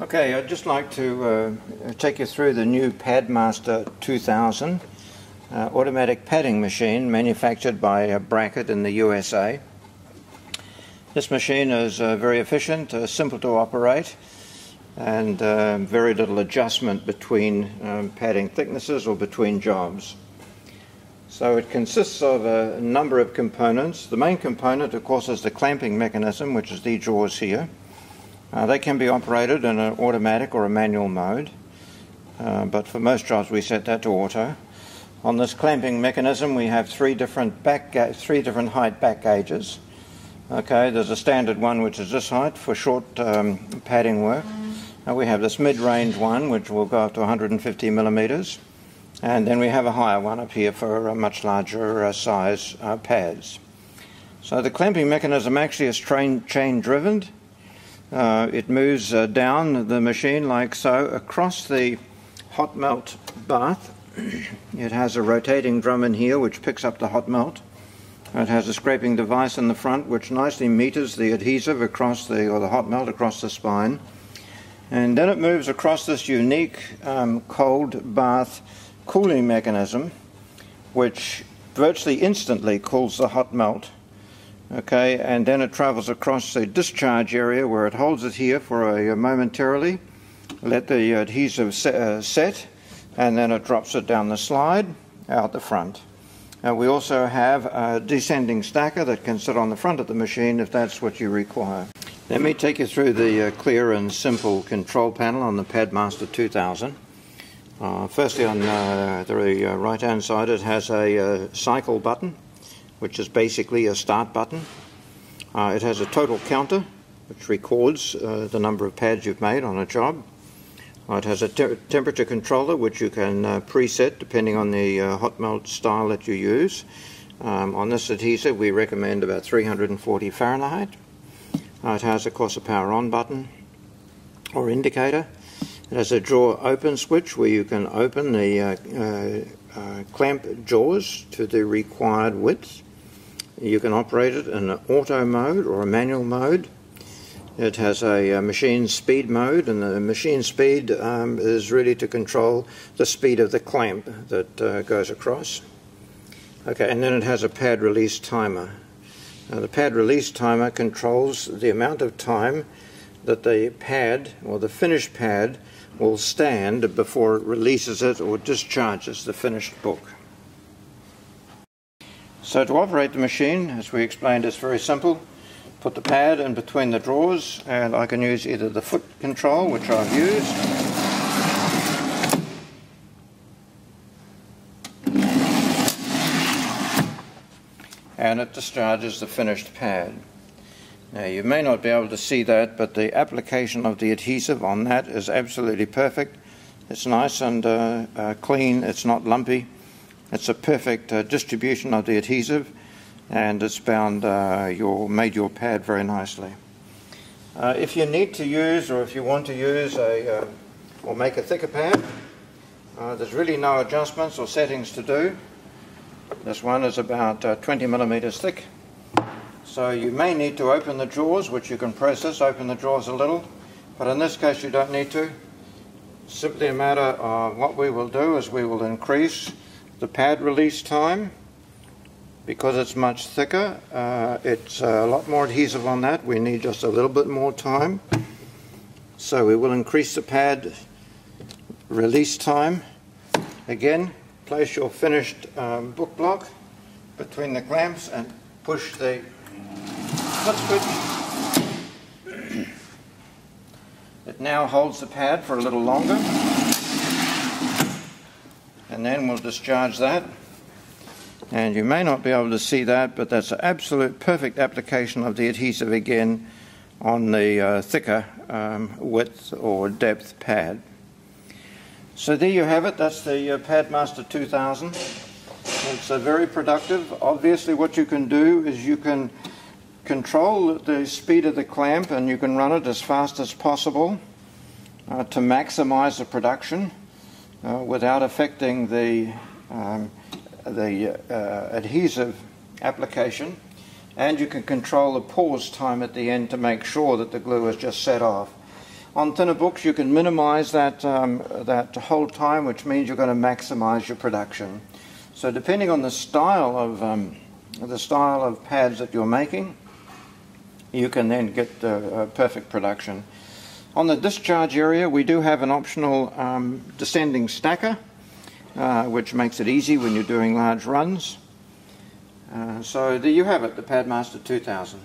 Okay, I'd just like to take you through the new Padmaster 2000 automatic padding machine manufactured by Bracket in the USA. This machine is very efficient, simple to operate, and very little adjustment between padding thicknesses or between jobs. So it consists of a number of components. The main component, of course, is the clamping mechanism, which is the jaws here. They can be operated in an automatic or a manual mode, but for most jobs we set that to auto. On this clamping mechanism we have three different height back gauges. Okay, there's a standard one which is this height for short padding work. We have this mid-range one which will go up to 150 millimeters, and then we have a higher one up here for much larger size pads. So the clamping mechanism actually is chain driven. It moves down the machine like so across the hot melt bath. It has a rotating drum in here which picks up the hot melt. It has a scraping device in the front which nicely meters the adhesive across the hot melt across the spine. And then it moves across this unique cold bath cooling mechanism which virtually instantly cools the hot melt. Okay, and then it travels across the discharge area where it holds it here for a momentarily, let the adhesive set, and then it drops it down the slide out the front. We also have a descending stacker that can sit on the front of the machine if that's what you require. Let me take you through the clear and simple control panel on the Padmaster 2000. Firstly, on the right hand side it has a cycle button, which is basically a start button. It has a total counter which records the number of pads you've made on a job. It has a temperature controller which you can preset depending on the hot melt style that you use. On this adhesive we recommend about 340 Fahrenheit. It has of course a power on button or indicator. It has a drawer open switch where you can open the clamp jaws to the required width. You can operate it in an auto mode or a manual mode. It has a machine speed mode, and the machine speed is really to control the speed of the clamp that goes across. Okay, and then it has a pad release timer. Now, the pad release timer controls the amount of time that the pad or the finished pad will stand before it releases it or discharges the finished book. So to operate the machine, as we explained, it's very simple. Put the pad in between the drawers, and I can use either the foot control, which I've used, and it discharges the finished pad. Now you may not be able to see that, but the application of the adhesive on that is absolutely perfect. It's nice and clean, it's not lumpy. It's a perfect distribution of the adhesive, and it's bound made your pad very nicely. If you need to use, or if you want to use or make a thicker pad, there's really no adjustments or settings to do. This one is about 20 millimeters thick. So you may need to open the drawers, which you can process, open the drawers a little, but in this case you don't need to. Simply a matter of what we will do is we will increase the pad release time. Because it's much thicker, it's a lot more adhesive on that. We need just a little bit more time. So we will increase the pad release time. Again, place your finished book block between the clamps and push the foot switch. It now holds the pad for a little longer, and then we'll discharge that. And you may not be able to see that, but that's an absolute perfect application of the adhesive again on the thicker width or depth pad. So there you have it. That's the Padmaster 2000. It's very productive. Obviously what you can do is you can control the speed of the clamp, and you can run it as fast as possible to maximize the production without affecting the adhesive application, and you can control the pause time at the end to make sure that the glue is just set off. On thinner books, you can minimize that hold time, which means you're going to maximize your production. So depending on the style of pads that you're making, you can then get perfect production. On the discharge area, we do have an optional descending stacker, which makes it easy when you're doing large runs. So there you have it, the Padmaster 2000.